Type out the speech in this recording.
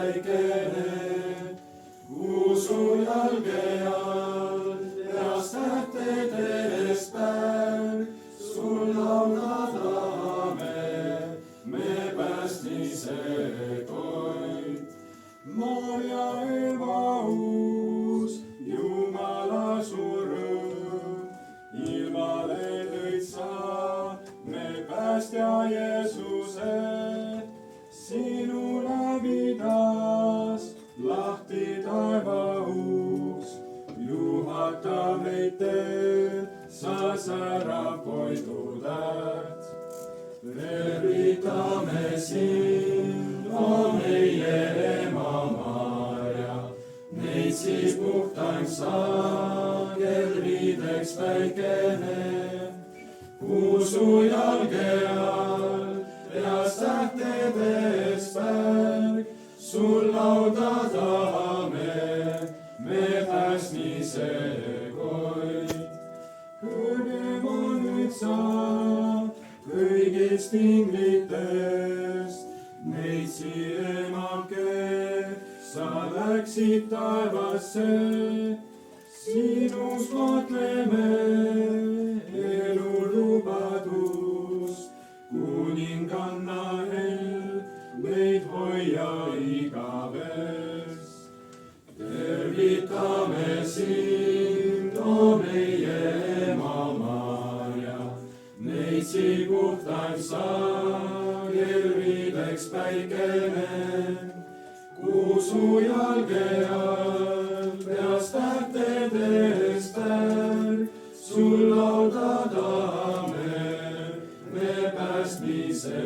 päikene, kuu su jalge all, peast tähtedes päev, sul laulame me päästmise toit. Maarja Evaus, Jumala suur rõõm, ilmale tõid sa me päästja Jeesuse, sinu läbidas lahti taeva uks, juhata meid teel, sa särav koidu täht. Tervitame sind, o meie ema Maarja, neitsi puhtaim sa, kel riideks päikene, kuu su jalge all, peast tähtedes pärg, sul lauda tahame me päästmise koit. Kõrgem on nüüd sa kõigist inglitest, neitsi emake, sa läksid taevasse, sinus mõtleme elu lubadust, kuninganna hell meid hoia igavest. Tervitame sind, o meie ema Maarja, neitsi puhtaim sa, kel riideks päikene, kuu su jalge all, peast tähtedes pärg, sul lauda tahame me päästmise